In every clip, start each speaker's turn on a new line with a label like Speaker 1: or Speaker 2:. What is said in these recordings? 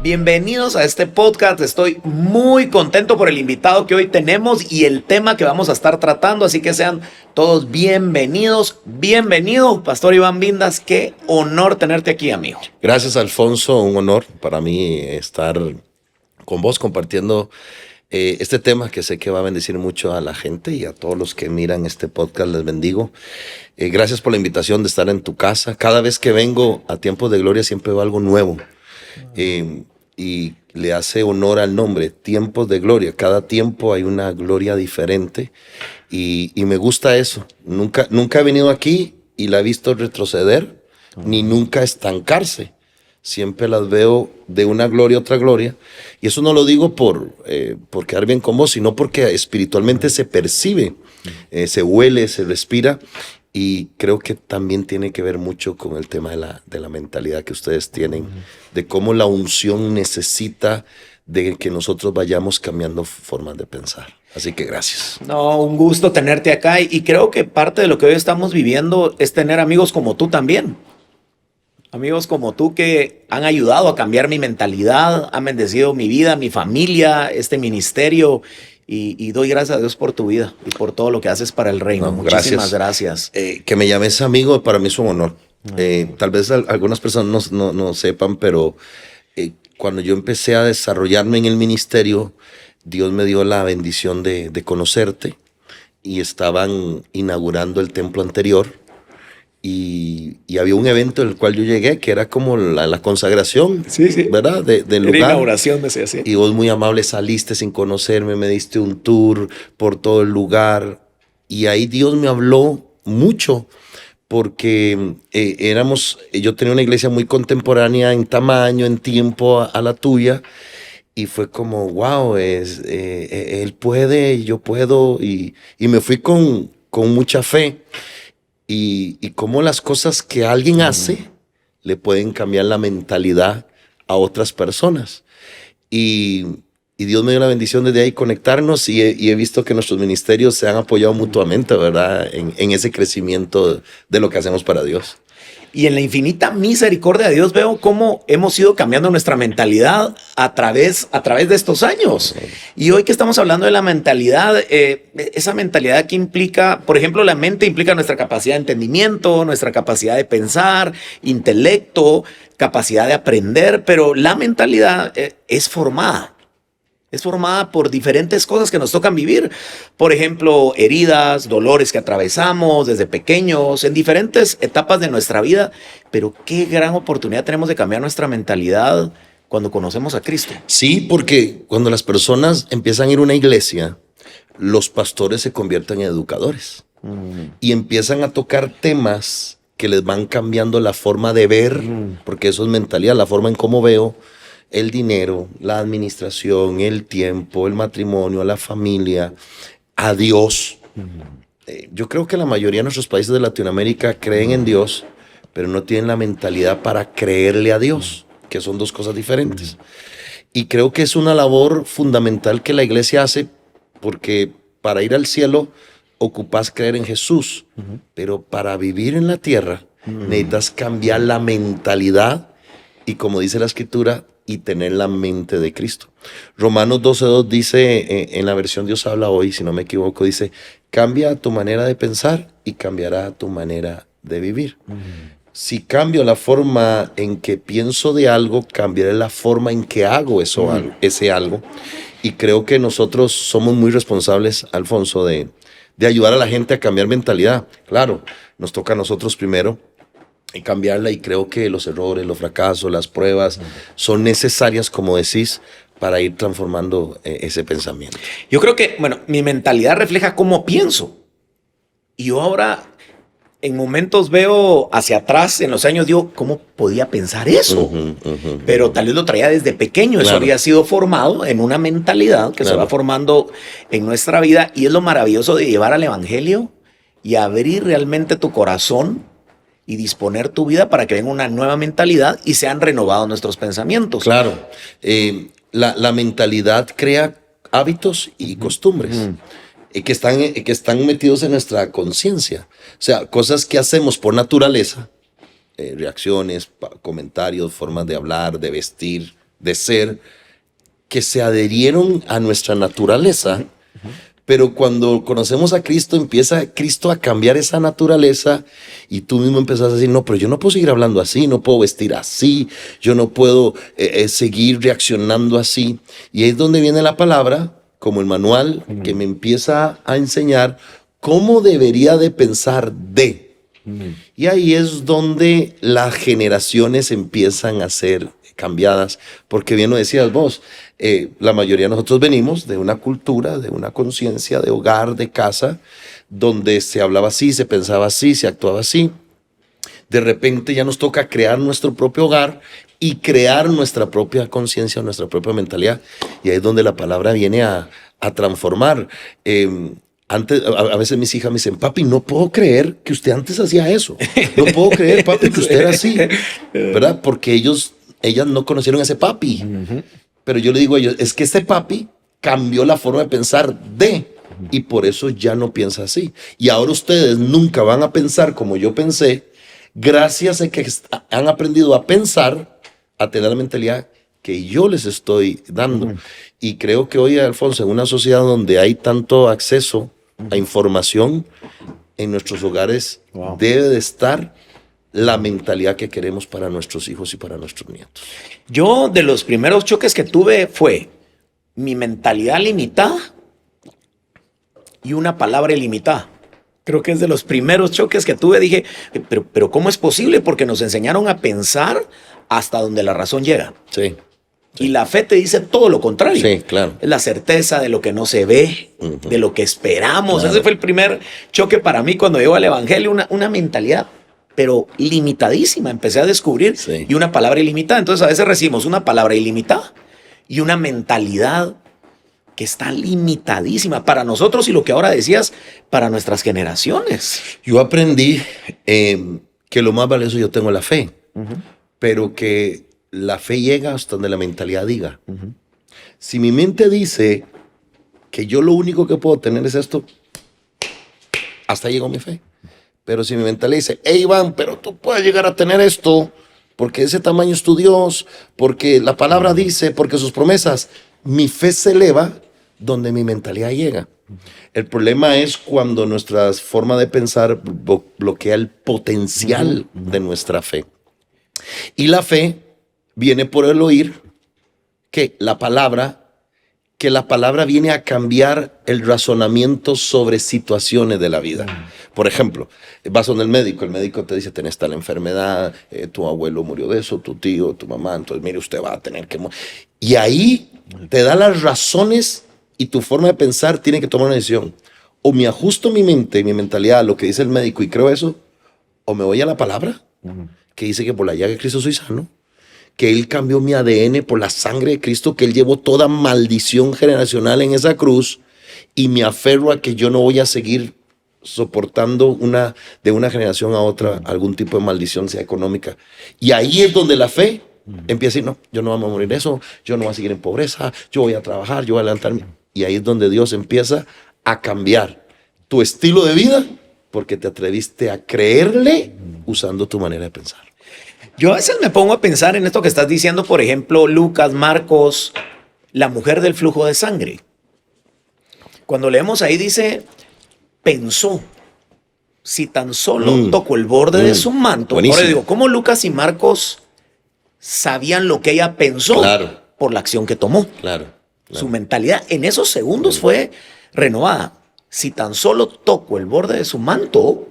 Speaker 1: Bienvenidos a este podcast. Estoy muy contento por el invitado que hoy tenemos y el tema que vamos a estar tratando, así que sean todos bienvenidos. Bienvenido, Pastor Iván Vindas. Qué honor tenerte aquí, amigo.
Speaker 2: Gracias, Alfonso. Un honor para mí estar con vos compartiendo este tema que sé que va a bendecir mucho a la gente y a todos los que miran este podcast. Les bendigo. Gracias por la invitación de estar en tu casa. Cada vez que vengo a Tiempos de Gloria siempre veo algo nuevo. Y le hace honor al nombre, Tiempos de Gloria. Cada tiempo hay una gloria diferente y me gusta eso. Nunca he venido aquí y la he visto retroceder, ni nunca estancarse. Siempre las veo de una gloria a otra gloria. Y eso no lo digo por quedar bien con vos, sino porque espiritualmente se percibe, se huele, se respira. Y creo que también tiene que ver mucho con el tema de la mentalidad que ustedes tienen, de cómo la unción necesita de que nosotros vayamos cambiando formas de pensar. Así que gracias.
Speaker 1: No, un gusto tenerte acá y creo que parte de lo que hoy estamos viviendo es tener amigos como tú también. Amigos como tú que han ayudado a cambiar mi mentalidad, han bendecido mi vida, mi familia, este ministerio. Y doy gracias a Dios por tu vida y por todo lo que haces para el reino. Muchísimas gracias.
Speaker 2: Que me llames amigo, para mí es un honor. Tal vez algunas personas no sepan, pero cuando yo empecé a desarrollarme en el ministerio, Dios me dio la bendición de conocerte y estaban inaugurando el templo anterior. Y había un evento en el cual yo llegué que era como la consagración, sí. ¿Verdad? Del lugar.
Speaker 1: La inauguración, decía así.
Speaker 2: Y vos muy amable saliste sin conocerme, me diste un tour por todo el lugar. Y ahí Dios me habló mucho porque yo tenía una iglesia muy contemporánea en tamaño, en tiempo a la tuya. Y fue como, wow, él puede y yo puedo. Y me fui con mucha fe. Y cómo las cosas que alguien hace le pueden cambiar la mentalidad a otras personas. Y Dios me dio la bendición desde ahí conectarnos y he visto que nuestros ministerios se han apoyado mutuamente, ¿verdad? En ese crecimiento de lo que hacemos para Dios.
Speaker 1: Y en la infinita misericordia de Dios veo cómo hemos ido cambiando nuestra mentalidad a través de estos años. Y hoy que estamos hablando de la mentalidad, esa mentalidad que implica, por ejemplo, la mente implica nuestra capacidad de entendimiento, nuestra capacidad de pensar, intelecto, capacidad de aprender, pero la mentalidad es formada. Es formada por diferentes cosas que nos tocan vivir. Por ejemplo, heridas, dolores que atravesamos desde pequeños, en diferentes etapas de nuestra vida. Pero qué gran oportunidad tenemos de cambiar nuestra mentalidad cuando conocemos a Cristo.
Speaker 2: Sí, porque cuando las personas empiezan a ir a una iglesia, los pastores se convierten en educadores. Y empiezan a tocar temas que les van cambiando la forma de ver, porque eso es mentalidad, la forma en cómo veo el dinero, la administración, el tiempo, el matrimonio, la familia, a Dios. Yo creo que la mayoría de nuestros países de Latinoamérica creen en Dios, pero no tienen la mentalidad para creerle a Dios, que son dos cosas diferentes. Y creo que es una labor fundamental que la iglesia hace, porque para ir al cielo ocupas creer en Jesús, pero para vivir en la tierra necesitas cambiar la mentalidad y, como dice la Escritura, y tener la mente de Cristo. Romanos 12:2 dice, en la versión Dios habla hoy, si no me equivoco, dice, cambia tu manera de pensar y cambiará tu manera de vivir. Si cambio la forma en que pienso de algo, cambiaré la forma en que hago ese algo. Y creo que nosotros somos muy responsables, Alfonso, de ayudar a la gente a cambiar mentalidad. Claro, nos toca a nosotros primero y cambiarla, y creo que los errores, los fracasos, las pruebas son necesarias, como decís, para ir transformando ese pensamiento.
Speaker 1: Yo creo que, mi mentalidad refleja cómo pienso. Y yo ahora, en momentos veo hacia atrás, en los años, digo, ¿cómo podía pensar eso? Pero tal vez lo traía desde pequeño. Claro. Eso había sido formado en una mentalidad que se va formando en nuestra vida. Y es lo maravilloso de llevar al evangelio y abrir realmente tu corazón y disponer tu vida para que venga una nueva mentalidad y sean renovados nuestros pensamientos.
Speaker 2: Claro. La mentalidad crea hábitos y costumbres que están metidos en nuestra conciencia. O sea, cosas que hacemos por naturaleza, reacciones, comentarios, formas de hablar, de vestir, de ser, que se adherieron a nuestra naturaleza, pero cuando conocemos a Cristo, empieza Cristo a cambiar esa naturaleza y tú mismo empezás a decir, no, pero yo no puedo seguir hablando así, no puedo vestir así, yo no puedo seguir reaccionando así. Y ahí es donde viene la palabra, como el manual, que me empieza a enseñar cómo debería de pensar de. Y ahí es donde las generaciones empiezan a ser cambiadas, porque bien lo decías vos, la mayoría de nosotros venimos de una cultura, de una conciencia, de hogar, de casa, donde se hablaba así, se pensaba así, se actuaba así. De repente ya nos toca crear nuestro propio hogar y crear nuestra propia conciencia, nuestra propia mentalidad. Y ahí es donde la palabra viene a transformar. Antes, a veces mis hijas me dicen, papi, no puedo creer que usted antes hacía eso. No puedo creer, papi, que usted era así. ¿Verdad? Porque ellas no conocieron a ese papi. Pero yo le digo a ellos, es que ese papi cambió la forma de pensar y por eso ya no piensa así. Y ahora ustedes nunca van a pensar como yo pensé, gracias a que han aprendido a pensar, a tener la mentalidad que yo les estoy dando. Y creo que hoy, Alfonso, en una sociedad donde hay tanto acceso a información, en nuestros hogares debe de estar la mentalidad que queremos para nuestros hijos y para nuestros nietos.
Speaker 1: Yo, de los primeros choques que tuve fue mi mentalidad limitada y una palabra ilimitada. Creo que es de los primeros choques que tuve. Dije, pero ¿cómo es posible? Porque nos enseñaron a pensar hasta donde la razón llega.
Speaker 2: Sí.
Speaker 1: Y la fe te dice todo lo contrario.
Speaker 2: Sí, claro.
Speaker 1: Es la certeza de lo que no se ve, de lo que esperamos. Claro. Ese fue el primer choque para mí cuando llegó al evangelio, una mentalidad, pero limitadísima. Empecé a descubrir y una palabra ilimitada. Entonces a veces recibimos una palabra ilimitada y una mentalidad que está limitadísima para nosotros y lo que ahora decías, para nuestras generaciones.
Speaker 2: Yo aprendí que lo más valioso yo tengo la fe, pero que la fe llega hasta donde la mentalidad diga. Si mi mente dice que yo lo único que puedo tener es esto, hasta llegó mi fe. Pero si mi mentalidad dice, hey Iván, pero tú puedes llegar a tener esto, porque ese tamaño es tu Dios, porque la palabra dice, porque sus promesas, mi fe se eleva donde mi mentalidad llega. El problema es cuando nuestra forma de pensar bloquea el potencial de nuestra fe. Y la fe viene por el oír que la palabra viene a cambiar el razonamiento sobre situaciones de la vida. Por ejemplo, vas donde el médico te dice, tenés tal enfermedad, tu abuelo murió de eso, tu tío, tu mamá, entonces mire, usted va a tener que morir. Y ahí te da las razones y tu forma de pensar tiene que tomar una decisión. O me ajusto mi mente, mi mentalidad a lo que dice el médico y creo eso, o me voy a la palabra, que dice que por la llaga de Cristo soy sano, que Él cambió mi ADN por la sangre de Cristo, que Él llevó toda maldición generacional en esa cruz, y me aferro a que yo no voy a seguir soportando de una generación a otra algún tipo de maldición, sea económica. Y ahí es donde la fe empieza a decir, no, yo no voy a morir de eso, yo no voy a seguir en pobreza, yo voy a trabajar, yo voy a levantarme. Y ahí es donde Dios empieza a cambiar tu estilo de vida, porque te atreviste a creerle usando tu manera de pensar.
Speaker 1: Yo a veces me pongo a pensar en esto que estás diciendo, por ejemplo, Lucas, Marcos, la mujer del flujo de sangre. Cuando leemos ahí dice, pensó, si tan solo toco el borde de su manto.
Speaker 2: Buenísimo.
Speaker 1: Ahora digo, ¿cómo Lucas y Marcos sabían lo que ella pensó?
Speaker 2: Claro.
Speaker 1: Por la acción que tomó?
Speaker 2: Claro.
Speaker 1: Su mentalidad en esos segundos fue renovada. Si tan solo toco el borde de su manto,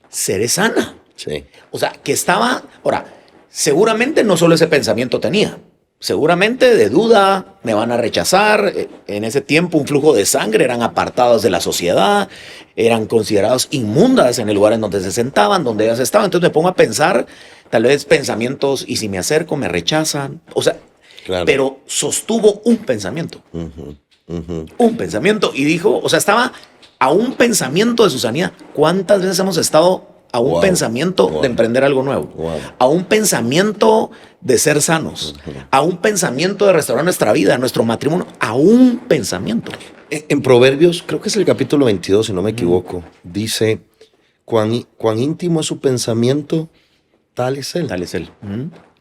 Speaker 1: seré sana.
Speaker 2: Sí.
Speaker 1: O sea, que estaba... Ahora, seguramente no solo ese pensamiento tenía. Seguramente de duda, me van a rechazar. En ese tiempo un flujo de sangre, eran apartados de la sociedad, eran considerados inmundas en el lugar en donde se sentaban, donde ellas estaban. Entonces me pongo a pensar, tal vez pensamientos, y si me acerco me rechazan. O sea, claro. Pero sostuvo un pensamiento. Un pensamiento y dijo, o sea, estaba a un pensamiento de su sanidad. ¿Cuántas veces hemos estado a un pensamiento de emprender algo nuevo? A un pensamiento de ser sanos, a un pensamiento de restaurar nuestra vida, nuestro matrimonio, a un pensamiento.
Speaker 2: En Proverbios, creo que es el capítulo 22, si no me equivoco, dice, cuán íntimo es su pensamiento, tal es él.
Speaker 1: Tal es él.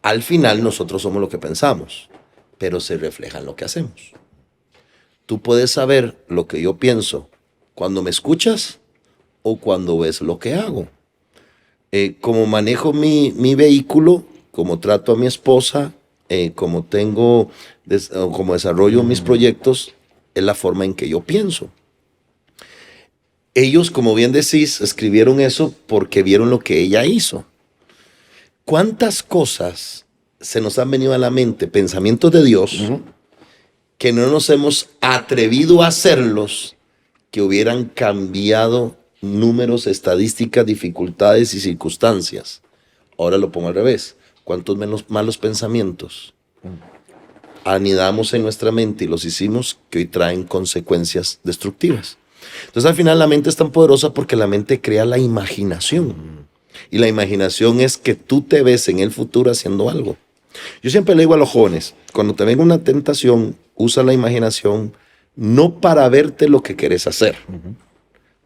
Speaker 2: Al final nosotros somos lo que pensamos, pero se refleja en lo que hacemos. Tú puedes saber lo que yo pienso cuando me escuchas o cuando ves lo que hago. Como manejo mi vehículo, como trato a mi esposa, como desarrollo mis proyectos, es la forma en que yo pienso. Ellos, como bien decís, escribieron eso porque vieron lo que ella hizo. ¿Cuántas cosas se nos han venido a la mente, pensamientos de Dios, que no nos hemos atrevido a hacerlos, que hubieran cambiado números, estadísticas, dificultades y circunstancias? Ahora lo pongo al revés. ¿Cuántos malos pensamientos anidamos en nuestra mente y los hicimos que hoy traen consecuencias destructivas? Entonces, al final, la mente es tan poderosa porque la mente crea la imaginación. Y la imaginación es que tú te ves en el futuro haciendo algo. Yo siempre le digo a los jóvenes, cuando te venga una tentación, usa la imaginación no para verte lo que quieres hacer,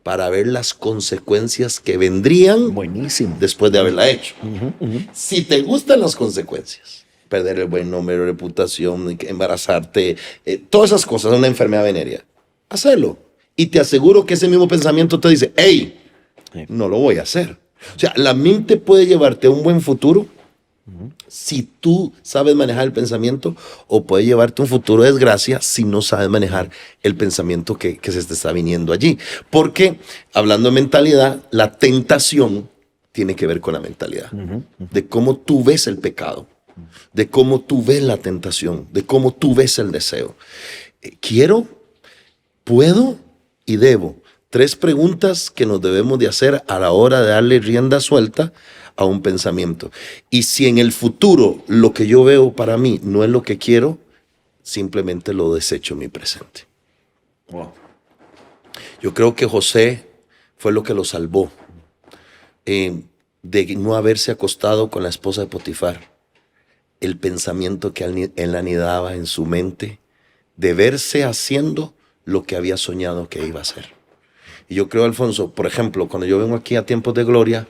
Speaker 2: para ver las consecuencias que vendrían después de haberla hecho. Si te gustan las consecuencias, perder el buen nombre, reputación, embarazarte, todas esas cosas, una enfermedad venérea, hazlo. Y te aseguro que ese mismo pensamiento te dice, hey, no lo voy a hacer. O sea, la mente puede llevarte a un buen futuro si tú sabes manejar el pensamiento, o puede llevarte a un futuro de desgracia si no sabes manejar el pensamiento que se te está viniendo allí. Porque, hablando de mentalidad, la tentación tiene que ver con la mentalidad. De cómo tú ves el pecado, de cómo tú ves la tentación, de cómo tú ves el deseo. Quiero, puedo y debo. 3 preguntas que nos debemos de hacer a la hora de darle rienda suelta a un pensamiento. Y si en el futuro lo que yo veo para mí no es lo que quiero, simplemente lo desecho en mi presente. Wow. Yo creo que José fue lo que lo salvó de no haberse acostado con la esposa de Potifar. El pensamiento que él anidaba en su mente de verse haciendo lo que había soñado que iba a hacer. Y yo creo, Alfonso, por ejemplo, cuando yo vengo aquí a Tiempos de Gloria,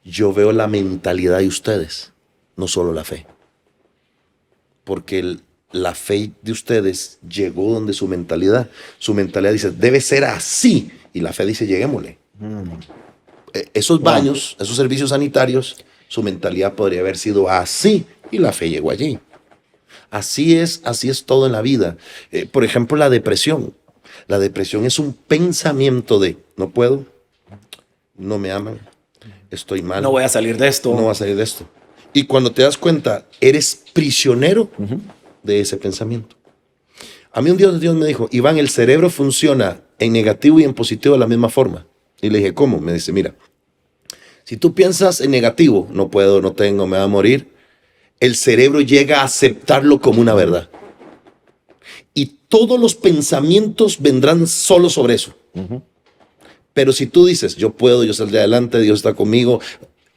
Speaker 2: yo veo la mentalidad de ustedes, no solo la fe. Porque la fe de ustedes llegó donde su mentalidad dice, debe ser así. Y la fe dice, lleguémosle. Esos baños, esos servicios sanitarios, su mentalidad podría haber sido así. Y la fe llegó allí. Así es todo en la vida. Por ejemplo, la depresión. La depresión es un pensamiento de, no puedo, no me aman, estoy mal.
Speaker 1: No voy a salir de esto.
Speaker 2: No voy a salir de esto. Y cuando te das cuenta, eres prisionero de ese pensamiento. A mí un día Dios me dijo, Iván, el cerebro funciona en negativo y en positivo de la misma forma. Y le dije, ¿cómo? Me dice, mira, si tú piensas en negativo, no puedo, no tengo, me va a morir, el cerebro llega a aceptarlo como una verdad. Y todos los pensamientos vendrán solo sobre eso. Pero si tú dices, yo puedo, yo saldré adelante, Dios está conmigo,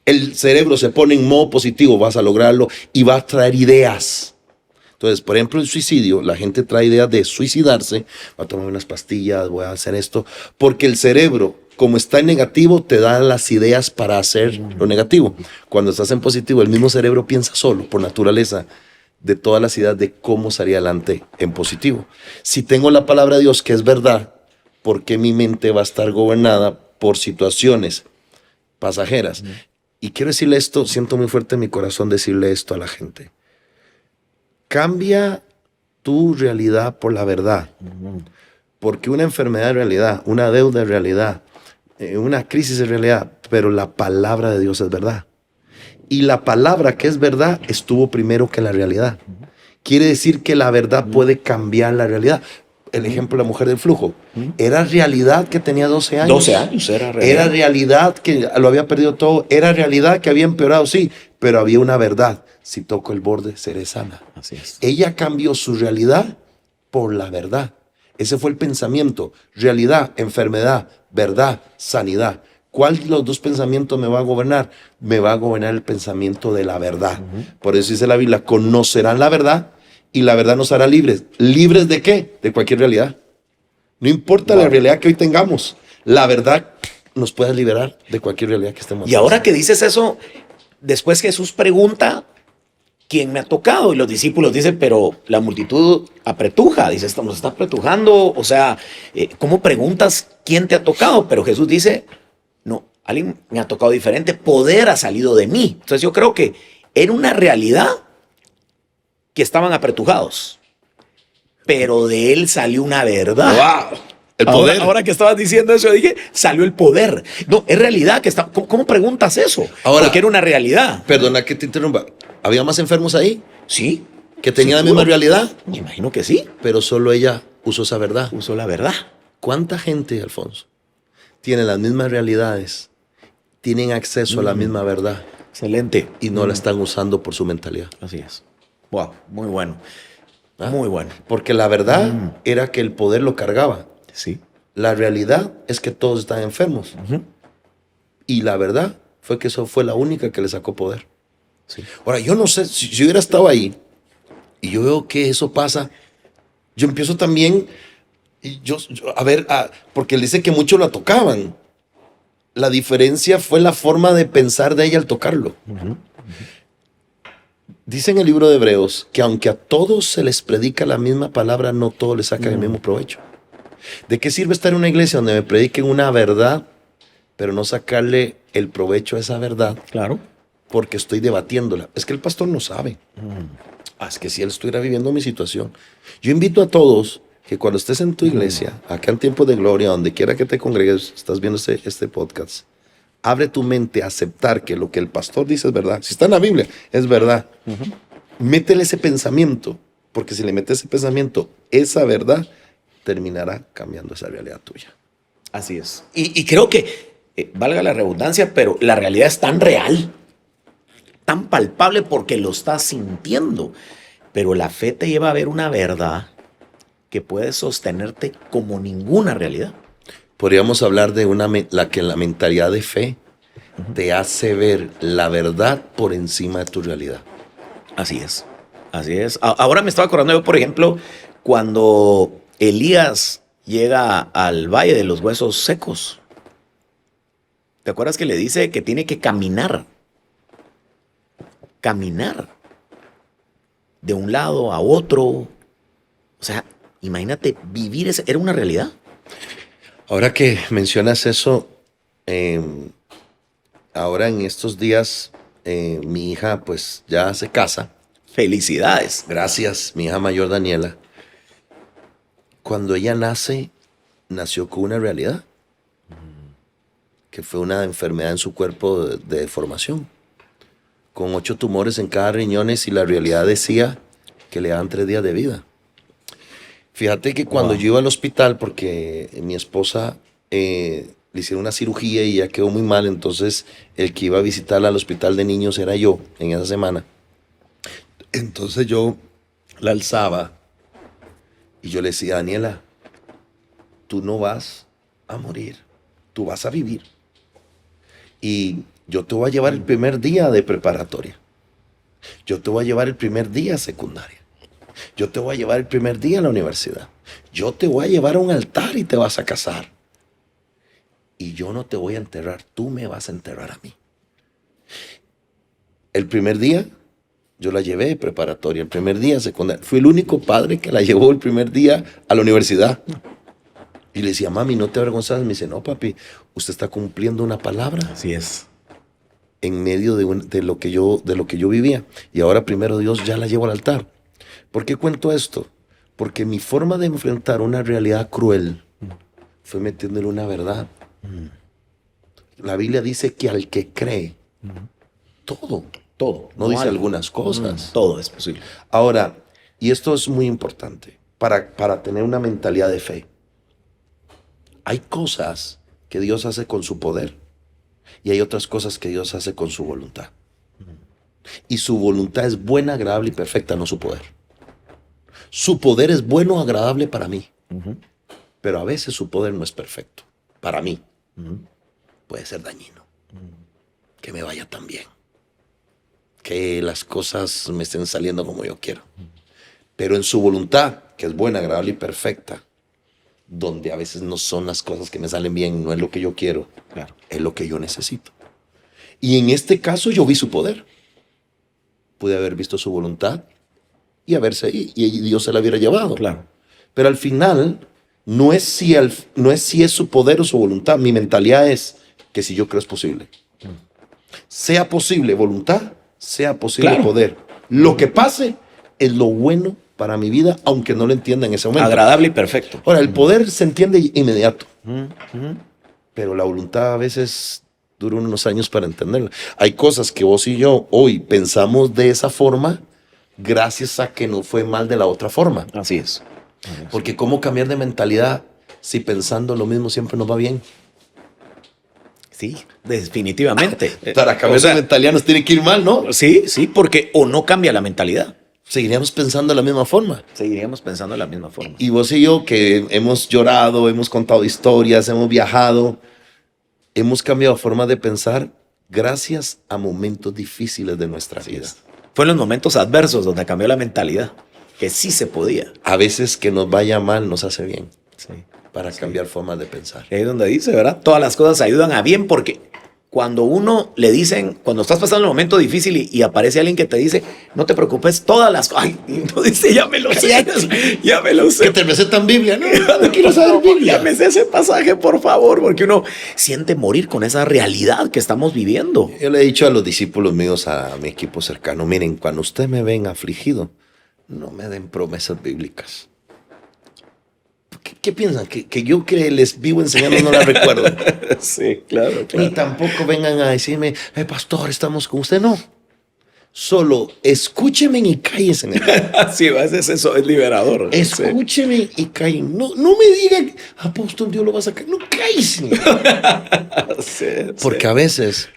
Speaker 2: el cerebro se pone en modo positivo, vas a lograrlo y va a traer ideas. Entonces, por ejemplo, el suicidio, la gente trae ideas de suicidarse, voy a tomar unas pastillas, voy a hacer esto, porque el cerebro, como está en negativo, te da las ideas para hacer lo negativo. Cuando estás en positivo, el mismo cerebro piensa solo, por naturaleza, de todas las ideas de cómo salir adelante en positivo. Si tengo la palabra de Dios, que es verdad, ¿por qué mi mente va a estar gobernada por situaciones pasajeras? Y quiero decirle esto, siento muy fuerte en mi corazón decirle esto a la gente. Cambia tu realidad por la verdad. Porque una enfermedad es realidad, una deuda es realidad, una crisis es realidad, pero la palabra de Dios es verdad. Y la palabra que es verdad estuvo primero que la realidad. Quiere decir que la verdad puede cambiar la realidad. El ejemplo de la mujer del flujo. Era realidad que tenía 12 años.
Speaker 1: 12 años era realidad.
Speaker 2: Era realidad que lo había perdido todo. Era realidad que había empeorado, sí. Pero había una verdad. Si toco el borde, seré sana.
Speaker 1: Así es.
Speaker 2: Ella cambió su realidad por la verdad. Ese fue el pensamiento. Realidad, enfermedad, verdad, sanidad. ¿Cuál de los 2 pensamientos me va a gobernar? Me va a gobernar el pensamiento de la verdad. Por eso dice la Biblia, conocerán la verdad y la verdad nos hará libres. ¿Libres de qué? De cualquier realidad. No importa la realidad que hoy tengamos. La verdad nos puede liberar de cualquier realidad que estemos.
Speaker 1: Y ahora que dices eso, después Jesús pregunta, ¿quién me ha tocado? Y los discípulos dicen, pero la multitud apretuja, dice, nos está apretujando, o sea, ¿cómo preguntas quién te ha tocado? Pero Jesús dice, no, alguien me ha tocado diferente, poder ha salido de mí. Entonces yo creo que era una realidad que estaban apretujados, pero de él salió una verdad.
Speaker 2: ¡Wow! El poder.
Speaker 1: Ahora que estabas diciendo eso, yo dije, salió el poder. No, es realidad que está. ¿Cómo preguntas eso?
Speaker 2: Ahora,
Speaker 1: porque era una realidad.
Speaker 2: Perdona que te interrumpa. ¿Había más enfermos ahí
Speaker 1: Sí.
Speaker 2: que tenían la
Speaker 1: seguro.
Speaker 2: misma realidad?
Speaker 1: Me imagino que sí.
Speaker 2: Pero solo ella usó esa verdad.
Speaker 1: Usó la verdad.
Speaker 2: ¿Cuánta gente, Alfonso, tiene las mismas realidades, tienen acceso a la misma verdad
Speaker 1: Excelente.
Speaker 2: y no la están usando por su mentalidad?
Speaker 1: Así es. Wow, muy bueno.
Speaker 2: ¿Ah?
Speaker 1: Muy bueno.
Speaker 2: Porque la verdad era que el poder lo cargaba.
Speaker 1: Sí.
Speaker 2: La realidad es que todos están enfermos. Y la verdad fue que eso fue la única que le sacó poder.
Speaker 1: Sí.
Speaker 2: Ahora, yo no sé, si yo hubiera estado ahí y yo veo que eso pasa, yo empiezo también, y a ver, porque él dice que muchos la tocaban. La diferencia fue la forma de pensar de ella al tocarlo. Dice en el libro de Hebreos que aunque a todos se les predica la misma palabra, no todos le sacan el mismo provecho. ¿De qué sirve estar en una iglesia donde me prediquen una verdad, pero no sacarle el provecho a esa verdad?
Speaker 1: Claro.
Speaker 2: Porque estoy debatiéndola. Es que el pastor no sabe. Es que si él estuviera viviendo mi situación. Yo invito a todos que cuando estés en tu iglesia, acá en Tiempo de Gloria, donde quiera que te congregues, estás viendo este podcast, abre tu mente a aceptar que lo que el pastor dice es verdad. Si está en la Biblia, es verdad. Métele ese pensamiento, porque si le metes ese pensamiento, esa verdad terminará cambiando esa realidad tuya.
Speaker 1: Así es. Y creo que, valga la redundancia, pero la realidad es tan real, tan palpable porque lo estás sintiendo. Pero la fe te lleva a ver una verdad que puede sostenerte como ninguna realidad.
Speaker 2: Podríamos hablar de la mentalidad de fe te hace ver la verdad por encima de tu realidad.
Speaker 1: Así es. Así es. Ahora me estaba acordando yo, por ejemplo, cuando Elías llega al Valle de los Huesos Secos. ¿Te acuerdas que le dice que tiene que caminar? Caminar de un lado a otro. O sea, imagínate vivir ese. Era una realidad.
Speaker 2: Ahora que mencionas eso, ahora en estos días mi hija pues ya se casa.
Speaker 1: Felicidades.
Speaker 2: Gracias, mi hija mayor Daniela. Cuando ella nació con una realidad, que fue una enfermedad en su cuerpo de deformación, con 8 tumores en cada riñones y la realidad decía que le daban 3 días de vida. Fíjate que cuando yo iba al hospital, porque mi esposa le hicieron una cirugía y ya quedó muy mal, entonces el que iba a visitarla al hospital de niños era yo en esa semana. Entonces yo la alzaba y yo le decía, Daniela, tú no vas a morir, tú vas a vivir. Y yo te voy a llevar el primer día de preparatoria. Yo te voy a llevar el primer día secundaria. Yo te voy a llevar el primer día a la universidad. Yo te voy a llevar a un altar y te vas a casar. Y yo no te voy a enterrar, tú me vas a enterrar a mí. El primer día yo la llevé de preparatoria, el primer día secundaria. Fui el único padre que la llevó el primer día a la universidad. Y le decía, mami, ¿no te avergonzas? Me dice, no, papi, usted está cumpliendo una palabra.
Speaker 1: Así es.
Speaker 2: En medio de lo que yo vivía. Y ahora, primero Dios, ya la llevo al altar. ¿Por qué cuento esto? Porque mi forma de enfrentar una realidad cruel fue metiéndole una verdad. La Biblia dice que al que cree, todo. No dice
Speaker 1: algo.
Speaker 2: algunas cosas.
Speaker 1: Todo es posible.
Speaker 2: Ahora, y esto es muy importante para tener una mentalidad de fe. Hay cosas que Dios hace con su poder y hay otras cosas que Dios hace con su voluntad. Y su voluntad es buena, agradable y perfecta, no su poder. Su poder es bueno, agradable para mí. Pero a veces su poder no es perfecto. Para mí. Puede ser dañino. Que me vaya tan bien. Que las cosas me estén saliendo como yo quiero. Pero en su voluntad, que es buena, agradable y perfecta, donde a veces no son las cosas que me salen bien, no es lo que yo quiero,
Speaker 1: Claro.
Speaker 2: es lo que yo necesito. Y en este caso yo vi su poder. pude haber visto su voluntad y haberse y Dios se la hubiera llevado.
Speaker 1: Claro.
Speaker 2: Pero al final, no es si es su poder o su voluntad. Mi mentalidad es que si yo creo es posible. Sea posible voluntad, sea posible poder. Lo que pase es lo bueno para mi vida, aunque no lo entienda en ese momento.
Speaker 1: Agradable y perfecto.
Speaker 2: Ahora, el poder se entiende inmediato. Pero la voluntad a veces dura unos años para entenderla. Hay cosas que vos y yo hoy pensamos de esa forma gracias a que no fue mal de la otra forma.
Speaker 1: Así es.
Speaker 2: Porque ¿cómo cambiar de mentalidad si pensando lo mismo siempre nos va bien?
Speaker 1: Sí, definitivamente.
Speaker 2: Para cambiar de mentalidad nos tiene que ir mal, ¿no?
Speaker 1: Sí, sí, porque o no cambia la mentalidad.
Speaker 2: Seguiríamos pensando de la misma forma.
Speaker 1: Seguiríamos pensando de la misma forma.
Speaker 2: Y vos y yo que hemos llorado, hemos contado historias, hemos viajado, hemos cambiado formas de pensar gracias a momentos difíciles de nuestra vida.
Speaker 1: Fue en los momentos adversos donde cambió la mentalidad, que sí se podía.
Speaker 2: A veces que nos vaya mal nos hace bien
Speaker 1: Sí.
Speaker 2: para cambiar formas de pensar.
Speaker 1: Ahí es donde dice, ¿verdad? Todas las cosas ayudan a bien porque cuando uno le dicen, cuando estás pasando un momento difícil y aparece alguien que te dice, no te preocupes, todas las cosas. Ay, y uno dice, ya me lo sé, ya me lo sé.
Speaker 2: Que te recetan Biblia, ¿no? No quiero saber Biblia.
Speaker 1: Ya me sé ese pasaje, por favor, porque uno siente morir con esa realidad que estamos viviendo.
Speaker 2: Yo le he dicho a los discípulos míos, a mi equipo cercano, miren, cuando ustedes me ven afligido, no me den promesas bíblicas. ¿Qué piensan? ¿Que yo que les vivo enseñando no las recuerdo?
Speaker 1: Sí, claro,
Speaker 2: Ni tampoco vengan a decirme, pastor, estamos con usted. No. Solo escúcheme y cállense.
Speaker 1: Sí, a veces eso es liberador.
Speaker 2: Escúcheme y callen. No me digan, apóstol, Dios lo va a sacar. No, cállense.
Speaker 1: Sí,
Speaker 2: Porque a veces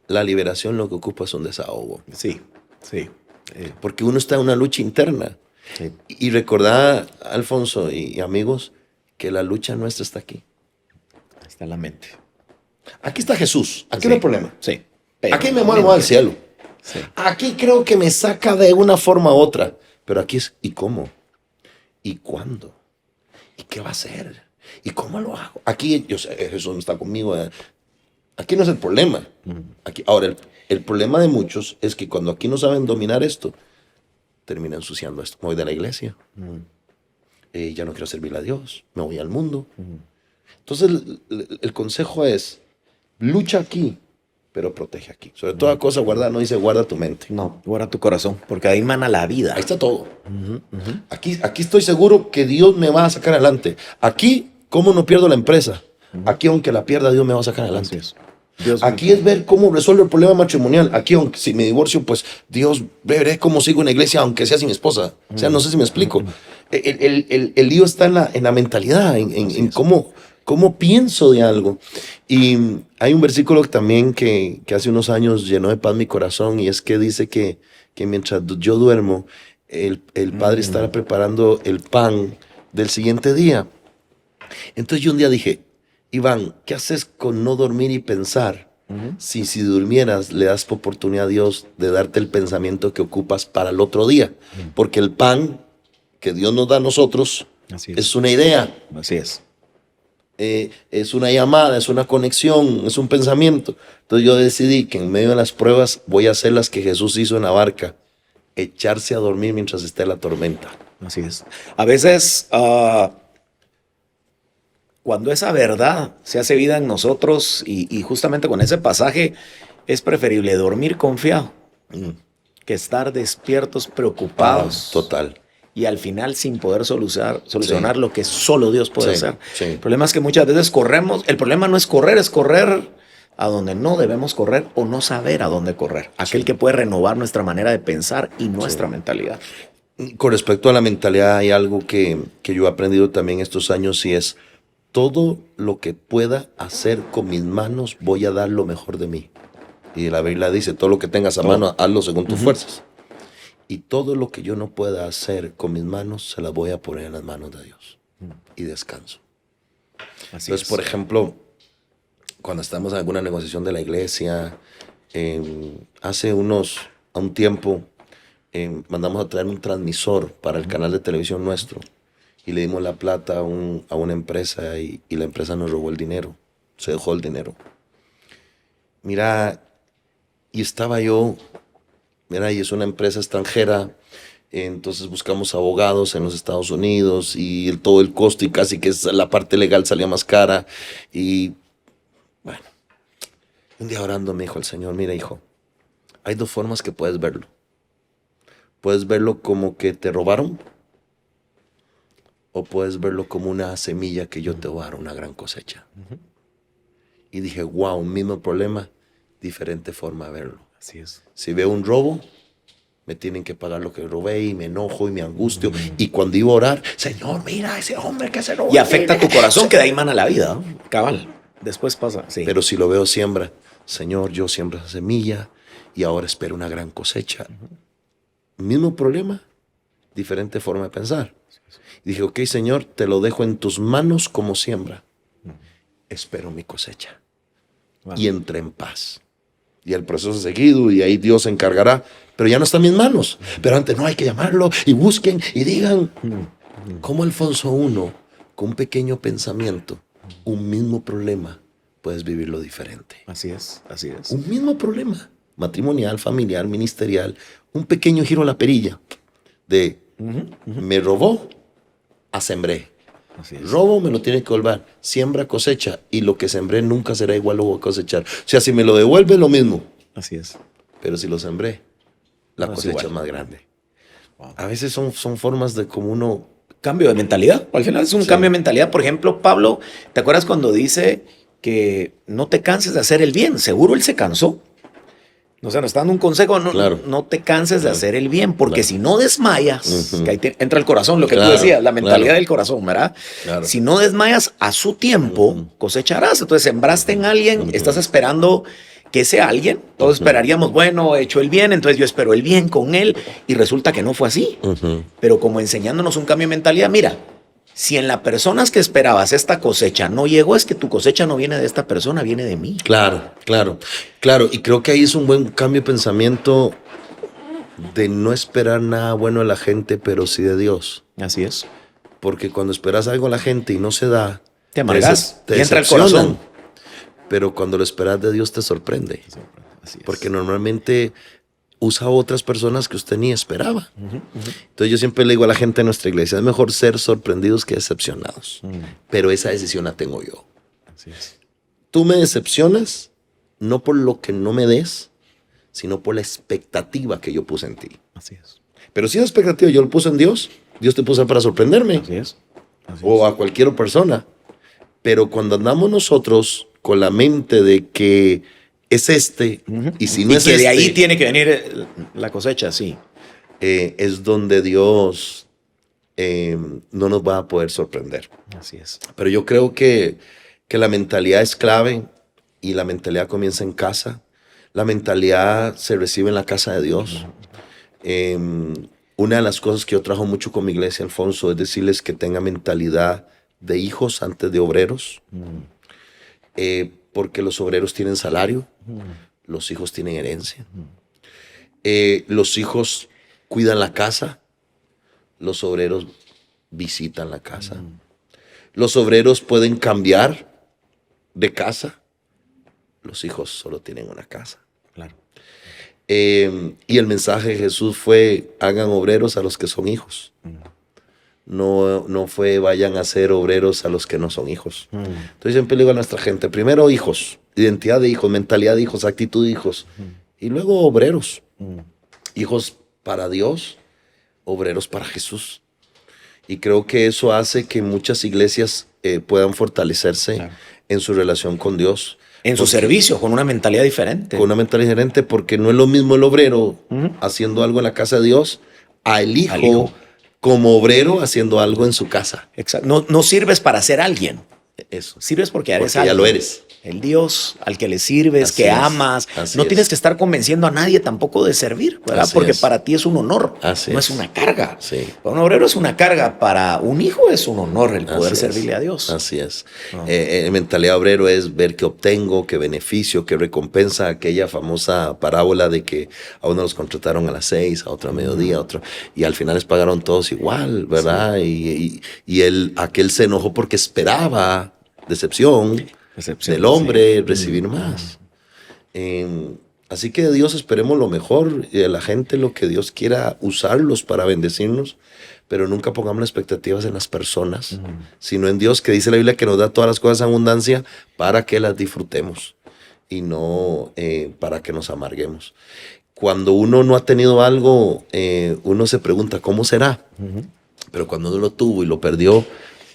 Speaker 2: la liberación lo que ocupa es un desahogo.
Speaker 1: Sí, sí.
Speaker 2: Porque uno está en una lucha interna.
Speaker 1: Sí.
Speaker 2: Y recordad, Alfonso y amigos, que la lucha nuestra está aquí.
Speaker 1: Está en la mente.
Speaker 2: Aquí está Jesús. Aquí
Speaker 1: Sí.
Speaker 2: no hay problema.
Speaker 1: Sí.
Speaker 2: Aquí me muevo al cielo.
Speaker 1: Sí.
Speaker 2: Aquí creo que me saca de una forma u otra. Pero aquí es, ¿y cómo? ¿Y cuándo? ¿Y qué va a hacer? ¿Y cómo lo hago? Aquí, yo sé, Jesús no está conmigo. Aquí no es el problema. Aquí, ahora, el problema de muchos es que cuando aquí no saben dominar esto, termina ensuciando esto. Me voy de la iglesia. Ya no quiero servirle a Dios. Me voy al mundo. Entonces, el consejo es, lucha aquí, pero protege aquí. Sobre toda cosa guarda, no dice guarda tu mente.
Speaker 1: No, guarda tu corazón, porque ahí mana la vida.
Speaker 2: Ahí está todo. Aquí estoy seguro que Dios me va a sacar adelante. Aquí, ¿cómo no pierdo la empresa? Aquí, aunque la pierda, Dios me va a sacar adelante.
Speaker 1: Así es. Dios
Speaker 2: Aquí es ver cómo resuelvo el problema matrimonial. Aquí, aunque si me divorcio, pues Dios, veré cómo sigo en la iglesia, aunque sea sin mi esposa. O sea, no sé si me explico. El lío está en la mentalidad, en cómo pienso de algo. Y hay un versículo también que hace unos años llenó de paz mi corazón, y es que dice que mientras yo duermo, el Padre estará preparando el pan del siguiente día. Entonces yo un día dije, Iván, ¿qué haces con no dormir y pensar? Si durmieras, le das oportunidad a Dios de darte el pensamiento que ocupas para el otro día. Porque el pan que Dios nos da a nosotros es una idea.
Speaker 1: Así es.
Speaker 2: Es una llamada, es una conexión, es un pensamiento. Entonces yo decidí que en medio de las pruebas voy a hacer las que Jesús hizo en la barca. Echarse a dormir mientras esté la tormenta.
Speaker 1: Así es. A veces, cuando esa verdad se hace vida en nosotros y justamente con ese pasaje, es preferible dormir confiado que estar despiertos, preocupados.
Speaker 2: Total.
Speaker 1: Y al final sin poder solucionar lo que solo Dios puede hacer.
Speaker 2: Sí.
Speaker 1: El problema es que muchas veces corremos. El problema no es correr a donde no debemos correr o no saber a dónde correr. Aquel que puede renovar nuestra manera de pensar y nuestra mentalidad.
Speaker 2: Con respecto a la mentalidad, hay algo que yo he aprendido también estos años, y es todo lo que pueda hacer con mis manos, voy a dar lo mejor de mí. Y la Biblia dice, todo lo que tengas a mano, hazlo según tus fuerzas. Y todo lo que yo no pueda hacer con mis manos, se las voy a poner en las manos de Dios. Y descanso. Entonces, por ejemplo, cuando estamos en alguna negociación de la iglesia, hace un tiempo, mandamos a traer un transmisor para el canal de televisión nuestro. Y le dimos la plata a una empresa y la empresa nos robó el dinero. Se dejó el dinero. Mira, y estaba yo Mira, y es una empresa extranjera, entonces buscamos abogados en los Estados Unidos y todo el costo y casi que la parte legal salía más cara. Y bueno, un día orando me dijo el Señor, mira hijo, hay dos formas que puedes verlo. Puedes verlo como que te robaron o puedes verlo como una semilla que yo te voy a dar una gran cosecha. Y dije, wow, mismo problema, diferente forma de verlo.
Speaker 1: Así es.
Speaker 2: Si veo un robo, me tienen que pagar lo que robé y me enojo y me angustio. Y cuando iba a orar, Señor, mira ese hombre que se robó.
Speaker 1: Y afecta tu corazón, que de ahí mana la vida, ¿no? Cabal. Después pasa, sí.
Speaker 2: Pero si lo veo siembra, Señor, yo siembro esa semilla y ahora espero una gran cosecha. Mismo problema, diferente forma de pensar. Y dije, ok, Señor, te lo dejo en tus manos como siembra. Espero mi cosecha.
Speaker 1: Wow.
Speaker 2: Y entré en paz. Y el proceso es seguido y ahí Dios se encargará. Pero ya no está en mis manos. Pero antes no, hay que llamarlo y busquen y digan. Como Alfonso 1, con un pequeño pensamiento, un mismo problema, puedes vivirlo diferente.
Speaker 1: Así es, así es.
Speaker 2: Un mismo problema, matrimonial, familiar, ministerial, un pequeño giro a la perilla de me robó a sembré.
Speaker 1: Así es.
Speaker 2: Robo me lo tiene que volver. Siembra, cosecha. Y lo que sembré nunca será igual a lo que voy a cosechar. O sea, si me lo devuelve, lo mismo.
Speaker 1: Así es.
Speaker 2: Pero si lo sembré, la
Speaker 1: No es
Speaker 2: cosecha
Speaker 1: igual.
Speaker 2: es más grande.
Speaker 1: Wow.
Speaker 2: A veces son formas de como uno...
Speaker 1: Cambio de mentalidad. Al final es un cambio de mentalidad. Por ejemplo, Pablo, ¿te acuerdas cuando dice que no te canses de hacer el bien? Seguro él se cansó. O sea, nos está dando un consejo, no,
Speaker 2: Claro.
Speaker 1: no te canses de hacer el bien, porque
Speaker 2: Claro.
Speaker 1: si no desmayas,
Speaker 2: Ujú.
Speaker 1: que ahí entra el corazón, lo que
Speaker 2: Claro,
Speaker 1: tú decías, la mentalidad
Speaker 2: claro.
Speaker 1: del corazón, ¿verdad?
Speaker 2: Claro.
Speaker 1: Si no desmayas a su tiempo, cosecharás. Entonces, sembraste en alguien, estás esperando que ese alguien, todos esperaríamos, bueno, he hecho el bien, entonces yo espero el bien con él, y resulta que no fue así. Pero como enseñándonos un cambio de mentalidad, mira, si en las personas que esperabas esta cosecha no llegó, es que tu cosecha no viene de esta persona, viene de mí.
Speaker 2: Claro, claro, claro. Y creo que ahí es un buen cambio de pensamiento de no esperar nada bueno de la gente, pero sí de Dios.
Speaker 1: Así es.
Speaker 2: Porque cuando esperas algo a la gente y no se da,
Speaker 1: Te amargas,
Speaker 2: te
Speaker 1: y entra el
Speaker 2: decepcionan.
Speaker 1: corazón.
Speaker 2: Pero cuando lo esperas de Dios te sorprende.
Speaker 1: Así es.
Speaker 2: Porque normalmente usa a otras personas que usted ni esperaba. Entonces yo siempre le digo a la gente de nuestra iglesia, es mejor ser sorprendidos que decepcionados. Pero esa decisión la tengo yo.
Speaker 1: Así es.
Speaker 2: Tú me decepcionas no por lo que no me des, sino por la expectativa que yo puse en ti.
Speaker 1: Así es.
Speaker 2: Pero si esa expectativa yo lo puse en Dios, Dios te puso para sorprenderme.
Speaker 1: Así es. Así
Speaker 2: O a cualquier otra persona. Pero cuando andamos nosotros con la mente de que es y si no
Speaker 1: y
Speaker 2: es
Speaker 1: que de ahí tiene que venir la cosecha, sí.
Speaker 2: es donde Dios no nos va a poder sorprender.
Speaker 1: Así es.
Speaker 2: Pero yo creo que la mentalidad es clave y la mentalidad comienza en casa. La mentalidad se recibe en la casa de Dios. Una de las cosas que yo trabajo mucho con mi iglesia, Alfonso, es decirles que tengan mentalidad de hijos antes de obreros. Porque los obreros tienen salario, los hijos tienen herencia. Los hijos cuidan la casa, los obreros visitan la casa. Los obreros pueden cambiar de casa, los hijos solo tienen una casa.
Speaker 1: Claro.
Speaker 2: Y el mensaje de Jesús fue, hagan obreros a los que son hijos. No fue, vayan a ser obreros a los que no son hijos. Entonces siempre le digo a nuestra gente, primero hijos, identidad de hijos, mentalidad de hijos, actitud de hijos. Y luego obreros. Hijos para Dios, obreros para Jesús. Y creo que eso hace que muchas iglesias puedan fortalecerse en su relación con Dios.
Speaker 1: En su servicio, con una mentalidad diferente.
Speaker 2: Con una mentalidad diferente, porque no es lo mismo el obrero haciendo algo en la casa de Dios a el hijo como obrero haciendo algo en su casa.
Speaker 1: Exacto. No sirves para ser alguien.
Speaker 2: Eso.
Speaker 1: Sirves porque eres
Speaker 2: Porque
Speaker 1: alguien.
Speaker 2: ya lo eres.
Speaker 1: El Dios al que le sirves,
Speaker 2: Así
Speaker 1: que
Speaker 2: es,
Speaker 1: amas.
Speaker 2: así
Speaker 1: No
Speaker 2: es.
Speaker 1: tienes que estar convenciendo a nadie tampoco de servir, ¿verdad?
Speaker 2: Así
Speaker 1: Porque
Speaker 2: es.
Speaker 1: para ti es un honor,
Speaker 2: Así
Speaker 1: no
Speaker 2: es.
Speaker 1: es una carga.
Speaker 2: Sí.
Speaker 1: Para un obrero es una carga, para un hijo es un honor el poder
Speaker 2: Así es.
Speaker 1: servirle a Dios.
Speaker 2: Así es. Mentalidad obrero es ver qué obtengo, qué beneficio, qué recompensa. Aquella famosa parábola de que a uno los contrataron a las 6, a otro a mediodía, a otro. Y al final les pagaron todos igual, ¿verdad? Sí. Y aquel se enojó porque esperaba decepción del hombre, recibir más. Así que de Dios esperemos lo mejor y de la gente lo que Dios quiera usarlos para bendecirnos, pero nunca pongamos expectativas en las personas, sino en Dios, que dice la Biblia que nos da todas las cosas en abundancia para que las disfrutemos y no para que nos amarguemos. Cuando uno no ha tenido algo, uno se pregunta, ¿cómo será? Pero cuando uno lo tuvo y lo perdió,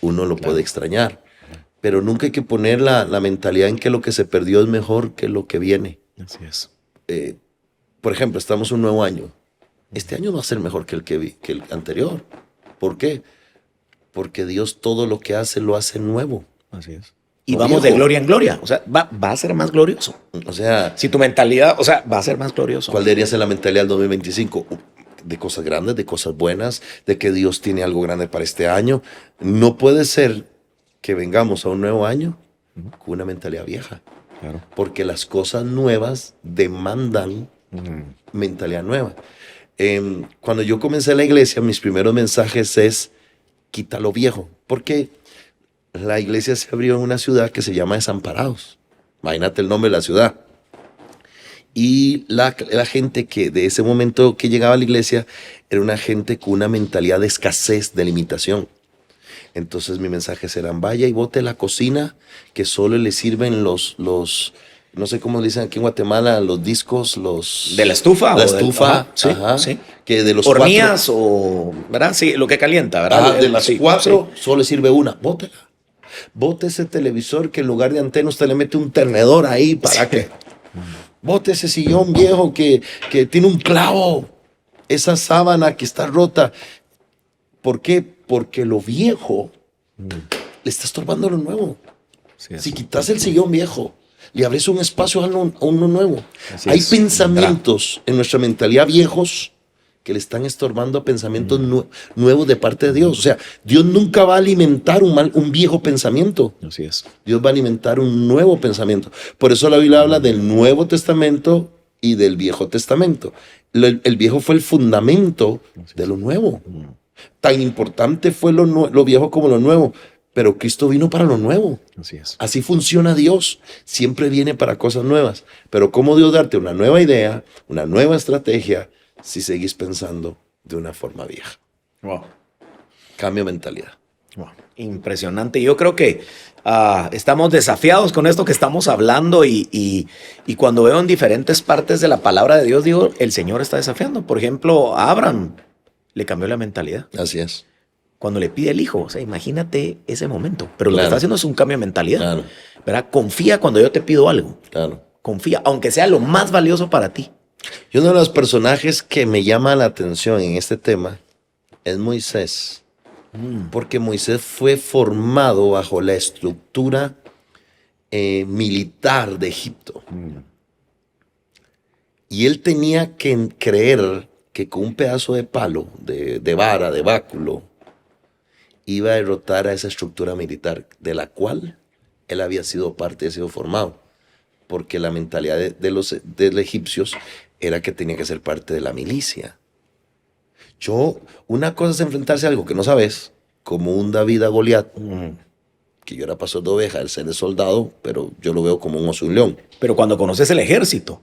Speaker 2: uno lo puede extrañar. Pero nunca hay que poner la mentalidad en que lo que se perdió es mejor que lo que viene.
Speaker 1: Así es.
Speaker 2: Por ejemplo, estamos en un nuevo año. Este año va a ser mejor que el anterior. ¿Por qué? Porque Dios todo lo que hace, lo hace nuevo.
Speaker 1: Así es. Y vamos de gloria en gloria. O sea, va a ser más glorioso.
Speaker 2: O sea,
Speaker 1: si tu mentalidad, o sea, va a ser más glorioso.
Speaker 2: ¿Cuál debería ser la mentalidad del 2025? De cosas grandes, de cosas buenas, de que Dios tiene algo grande para este año. No puede ser que vengamos a un nuevo año con una mentalidad vieja.
Speaker 1: Claro.
Speaker 2: Porque las cosas nuevas demandan mentalidad nueva. Cuando yo comencé la iglesia, mis primeros mensajes es quita lo viejo. Porque la iglesia se abrió en una ciudad que se llama Desamparados. Imagínate el nombre de la ciudad. Y la gente que de ese momento que llegaba a la iglesia era una gente con una mentalidad de escasez, de limitación. Entonces mis mensajes eran, vaya y bote la cocina, que solo le sirven los no sé cómo le dicen aquí en Guatemala, los discos, los...
Speaker 1: ¿De la estufa?
Speaker 2: La estufa,
Speaker 1: sí,
Speaker 2: ajá,
Speaker 1: sí.
Speaker 2: Que de los
Speaker 1: hornillas
Speaker 2: 4,
Speaker 1: o, ¿verdad? Sí, lo que calienta, ¿verdad?
Speaker 2: Ajá, de las
Speaker 1: sí,
Speaker 2: 4
Speaker 1: sí.
Speaker 2: solo le sirve una, bótela. Bote ese televisor que en lugar de antena usted le mete un tenedor ahí para que... Bote ese sillón viejo que tiene un clavo. Esa sábana que está rota. ¿Por qué? Porque lo viejo le está estorbando lo nuevo.
Speaker 1: Sí,
Speaker 2: si quitas el sillón viejo, le abres un espacio a uno nuevo.
Speaker 1: Así
Speaker 2: Hay
Speaker 1: es.
Speaker 2: pensamientos en nuestra mentalidad viejos que le están estorbando a pensamientos nuevos de parte de Dios. O sea, Dios nunca va a alimentar un viejo pensamiento.
Speaker 1: Así es.
Speaker 2: Dios va a alimentar un nuevo pensamiento. Por eso la Biblia habla del Nuevo Testamento y del Viejo Testamento. El viejo fue el fundamento de lo nuevo. Tan importante fue lo viejo como lo nuevo. Pero Cristo vino para lo nuevo.
Speaker 1: Así es.
Speaker 2: Así funciona Dios. Siempre viene para cosas nuevas. Pero ¿cómo Dios darte una nueva idea, una nueva estrategia, si seguís pensando de una forma vieja?
Speaker 1: Wow.
Speaker 2: Cambio de mentalidad.
Speaker 1: Wow. Impresionante. Yo creo que estamos desafiados con esto que estamos hablando y cuando veo en diferentes partes de la palabra de Dios, digo, el Señor está desafiando. Por ejemplo, a Abraham le cambió la mentalidad.
Speaker 2: Así es.
Speaker 1: Cuando le pide el hijo, o sea, imagínate ese momento. Pero lo
Speaker 2: Claro.
Speaker 1: que está haciendo es un cambio de mentalidad.
Speaker 2: Claro.
Speaker 1: ¿Verdad? Confía cuando yo te pido algo.
Speaker 2: Claro.
Speaker 1: Confía, aunque sea lo más valioso para ti.
Speaker 2: Y uno de los personajes que me llama la atención en este tema es Moisés. Porque Moisés fue formado bajo la estructura militar de Egipto. Y él tenía que creer que con un pedazo de palo, de vara, de báculo, iba a derrotar a esa estructura militar de la cual él había sido parte, había sido formado. Porque la mentalidad de los egipcios era que tenía que ser parte de la milicia. Una cosa es enfrentarse a algo que no sabes, como un David a Goliat, que yo era pastor de oveja, él ser soldado, pero yo lo veo como un oso y un león.
Speaker 1: Pero cuando conoces el ejército.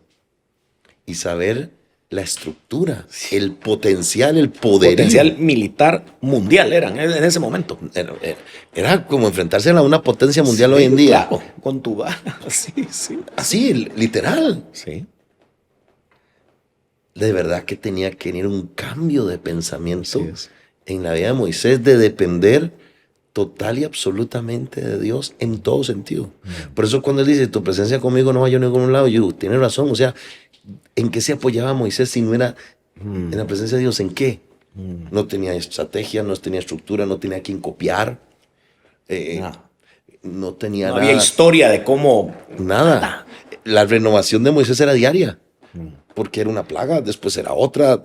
Speaker 2: Y saber la estructura, el potencial, el poder.
Speaker 1: Potencial militar mundial eran en ese momento.
Speaker 2: Era como enfrentarse a una potencia mundial
Speaker 1: Sí,
Speaker 2: hoy en día.
Speaker 1: Claro, con tu vara. Sí, sí.
Speaker 2: Así, literal.
Speaker 1: Sí.
Speaker 2: De verdad que tenía que venir un cambio de pensamiento
Speaker 1: Así es.
Speaker 2: en la vida de Moisés, de depender total y absolutamente de Dios en todo sentido. Por eso cuando él dice, tu presencia conmigo no va yo a ningún lado, yo digo, tiene razón. O sea, ¿en qué se apoyaba Moisés si no era en la presencia de Dios? ¿En qué? No tenía estrategia, no tenía estructura, no tenía a quien copiar. No tenía
Speaker 1: No
Speaker 2: nada.
Speaker 1: había historia de cómo.
Speaker 2: Nada. La renovación de Moisés era diaria. Porque era una plaga, después era otra,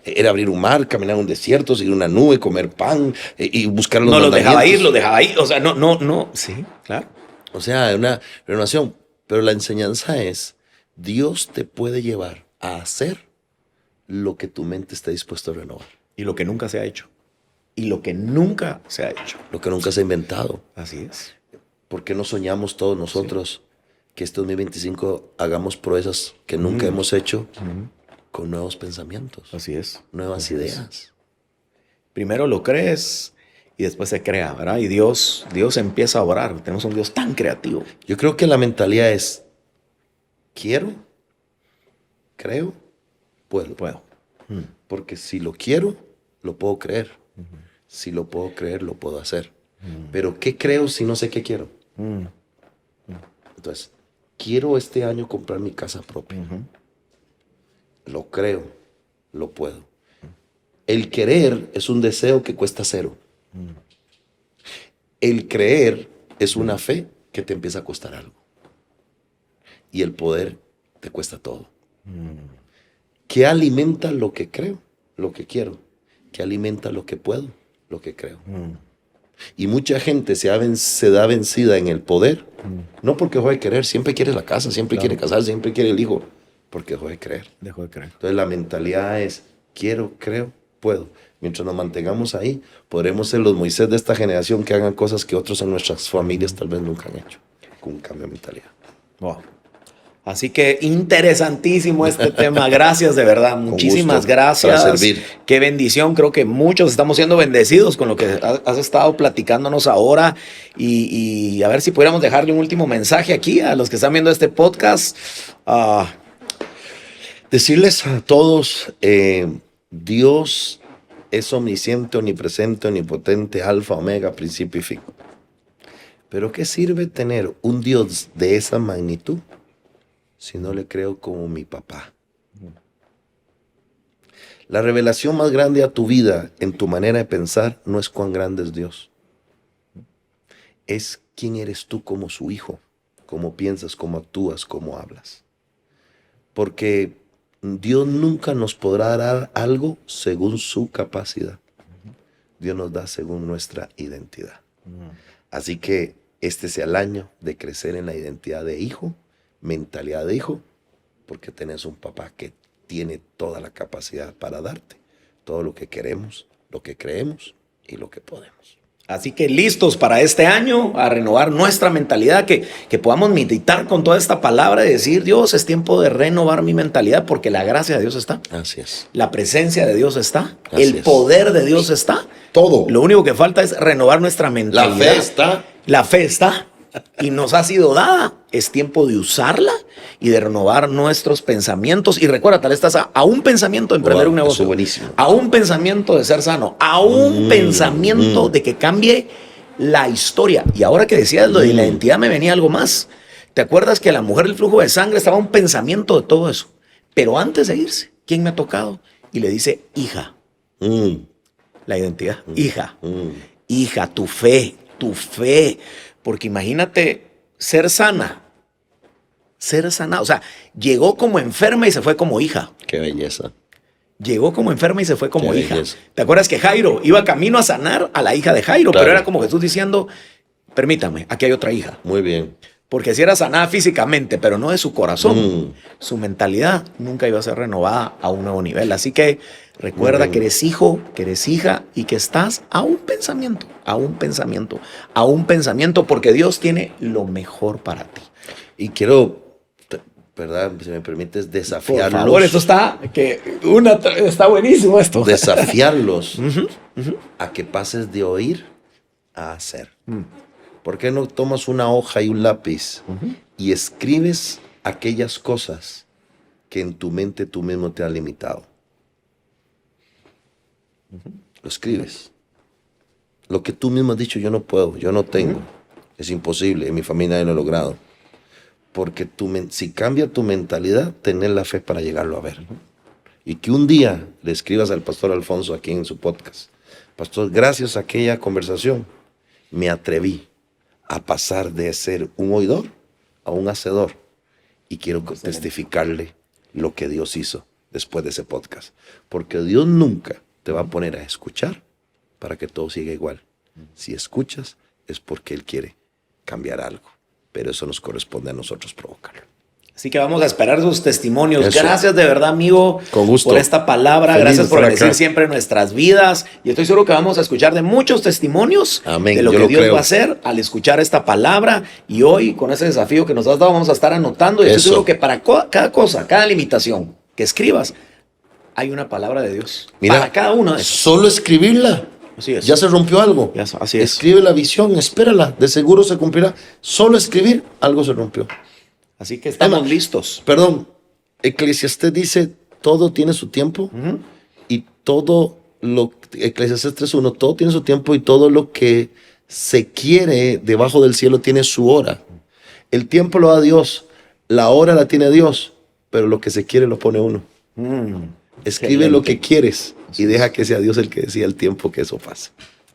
Speaker 2: era abrir un mar, caminar en un desierto, seguir una nube, comer pan y buscar los
Speaker 1: No los dejaba ir,
Speaker 2: mandamientos.
Speaker 1: los dejaba ir. O sea, no. Sí, claro.
Speaker 2: O sea, una renovación. Pero la enseñanza es, Dios te puede llevar a hacer lo que tu mente está dispuesta a renovar.
Speaker 1: Y lo que nunca se ha hecho. Y lo que nunca se ha hecho.
Speaker 2: Lo que nunca se ha inventado.
Speaker 1: Así es.
Speaker 2: ¿Por qué no soñamos todos nosotros que este 2025 hagamos proezas que nunca hemos hecho con nuevos pensamientos,
Speaker 1: Así es.
Speaker 2: nuevas
Speaker 1: Así es.
Speaker 2: ideas.
Speaker 1: Primero lo crees y después se crea, ¿verdad? Y Dios empieza a orar. Tenemos un Dios tan creativo.
Speaker 2: Yo creo que la mentalidad es, quiero, creo, puedo.
Speaker 1: Puedo.
Speaker 2: Porque si lo quiero, lo puedo creer. Si lo puedo creer, lo puedo hacer. Pero ¿qué creo si no sé qué quiero? Entonces, quiero este año comprar mi casa propia. Lo creo, lo puedo. El querer es un deseo que cuesta cero. El creer es una fe que te empieza a costar algo. Y el poder te cuesta todo. ¿Qué alimenta lo que creo? Lo que quiero. ¿Qué alimenta lo que puedo? Lo que creo. Y mucha gente se da vencida en el poder, no porque dejó de querer, siempre quiere la casa, siempre quiere casarse, siempre quiere el hijo, porque dejó de creer.
Speaker 1: Dejó de creer.
Speaker 2: Entonces la mentalidad es, quiero, creo, puedo. Mientras nos mantengamos ahí, podremos ser los Moisés de esta generación que hagan cosas que otros en nuestras familias tal vez nunca han hecho, con un cambio de mentalidad.
Speaker 1: Wow. Así que interesantísimo este tema. Gracias, de verdad. Muchísimas
Speaker 2: gusto,
Speaker 1: gracias.
Speaker 2: para servir.
Speaker 1: Qué bendición. Creo que muchos estamos siendo bendecidos con lo que has estado platicándonos ahora. Y a ver si pudiéramos dejarle un último mensaje aquí a los que están viendo este podcast.
Speaker 2: Decirles a todos, Dios es omnisciente, omnipresente, omnipotente, alfa, omega, principio y fin. Pero ¿qué sirve tener un Dios de esa magnitud si no le creo como mi papá? La revelación más grande a tu vida en tu manera de pensar no es cuán grande es Dios. Es quién eres tú como su hijo, cómo piensas, cómo actúas, cómo hablas. Porque Dios nunca nos podrá dar algo según su capacidad. Dios nos da según nuestra identidad. Así que este sea el año de crecer en la identidad de hijo, mentalidad de hijo, porque tenés un papá que tiene toda la capacidad para darte todo lo que queremos, lo que creemos y lo que podemos.
Speaker 1: Así que listos para este año a renovar nuestra mentalidad, que podamos meditar con toda esta palabra y decir, Dios, es tiempo de renovar mi mentalidad porque la gracia de Dios está.
Speaker 2: Así es.
Speaker 1: La presencia de Dios está.
Speaker 2: Así
Speaker 1: El
Speaker 2: es.
Speaker 1: poder de Dios está.
Speaker 2: Todo.
Speaker 1: Lo único que falta es renovar nuestra
Speaker 2: La
Speaker 1: mentalidad.
Speaker 2: fe está.
Speaker 1: La fe está y nos ha sido dada. Es tiempo de usarla y de renovar nuestros pensamientos. Y recuerda, tal vez estás a un pensamiento de emprender un negocio.
Speaker 2: Eso es buenísimo.
Speaker 1: A un pensamiento de ser sano. A un pensamiento de que cambie la historia. Y ahora que decías lo de la identidad, me venía algo más. ¿Te acuerdas que la mujer del flujo de sangre estaba un pensamiento de todo eso? Pero antes de irse, ¿quién me ha tocado? Y le dice, hija. La identidad. Hija. Hija, tu fe. Tu fe. Porque imagínate ser sana. Ser sana. O sea, llegó como enferma y se fue como hija.
Speaker 2: Qué belleza.
Speaker 1: Llegó como enferma y se fue como
Speaker 2: Qué
Speaker 1: hija.
Speaker 2: belleza.
Speaker 1: ¿Te acuerdas que Jairo iba camino a sanar a la hija de Jairo?
Speaker 2: Claro.
Speaker 1: Pero era como Jesús diciendo, permítame, aquí hay otra hija.
Speaker 2: Muy bien.
Speaker 1: Porque si era sanada físicamente, pero no de su corazón, su mentalidad nunca iba a ser renovada a un nuevo nivel. Así que recuerda que eres hijo, que eres hija y que estás a un pensamiento, a un pensamiento, a un pensamiento, porque Dios tiene lo mejor para ti.
Speaker 2: Y quiero, ¿verdad? Si me permites,
Speaker 1: Por
Speaker 2: desafiarlos.
Speaker 1: favor, esto está buenísimo esto.
Speaker 2: Desafiarlos a que pases de oír a hacer. ¿Por qué no tomas una hoja y un lápiz y escribes aquellas cosas que en tu mente tú mismo te has limitado? Lo escribes. Lo que tú mismo has dicho, yo no puedo, yo no tengo, es imposible, en mi familia no lo he logrado. Porque si cambia tu mentalidad, tener la fe para llegarlo a ver. Y que un día le escribas al pastor Alfonso aquí en su podcast. Pastor, gracias a aquella conversación, me atreví a pasar de ser un oidor a un hacedor. Y quiero testificarle lo que Dios hizo después de ese podcast. Porque Dios nunca te va a poner a escuchar para que todo siga igual. Si escuchas, es porque Él quiere cambiar algo. Pero eso nos corresponde a nosotros provocarlo.
Speaker 1: Así que vamos a esperar sus testimonios.
Speaker 2: Eso.
Speaker 1: Gracias de verdad, amigo,
Speaker 2: Con gusto.
Speaker 1: por esta palabra.
Speaker 2: Feliz
Speaker 1: Gracias
Speaker 2: de
Speaker 1: por
Speaker 2: estar
Speaker 1: bendecir
Speaker 2: acá.
Speaker 1: siempre nuestras vidas. Y estoy seguro que vamos a escuchar de muchos testimonios
Speaker 2: Amén.
Speaker 1: de lo
Speaker 2: Yo
Speaker 1: que
Speaker 2: lo
Speaker 1: Dios
Speaker 2: creo.
Speaker 1: va a hacer al escuchar esta palabra. Y hoy, con ese desafío que nos has dado, vamos a estar anotando. Y estoy
Speaker 2: Eso.
Speaker 1: seguro que para cada cosa, cada limitación que escribas, hay una palabra de Dios.
Speaker 2: Mira,
Speaker 1: para cada uno de esos.
Speaker 2: solo escribirla.
Speaker 1: Así es.
Speaker 2: Ya se rompió algo.
Speaker 1: Así es.
Speaker 2: Escribe la visión, espérala, de seguro se cumplirá. Solo escribir, algo se rompió.
Speaker 1: Así que estamos
Speaker 2: Emma,
Speaker 1: listos.
Speaker 2: Perdón, Eclesiastés dice, todo tiene su tiempo y todo lo, Eclesiastés 3:1, todo tiene su tiempo y todo lo que se quiere debajo del cielo tiene su hora. El tiempo lo da Dios, la hora la tiene Dios, pero lo que se quiere lo pone uno. Escribe lo que quieres y deja que sea Dios el que decida el tiempo que eso pase.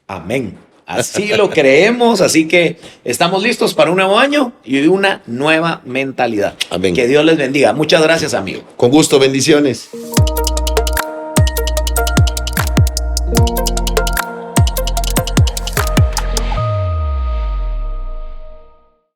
Speaker 1: Amén. Así lo creemos, así que estamos listos para un nuevo año y una nueva mentalidad.
Speaker 2: Amén.
Speaker 1: Que Dios les bendiga. Muchas gracias, amigo.
Speaker 2: Con gusto, bendiciones.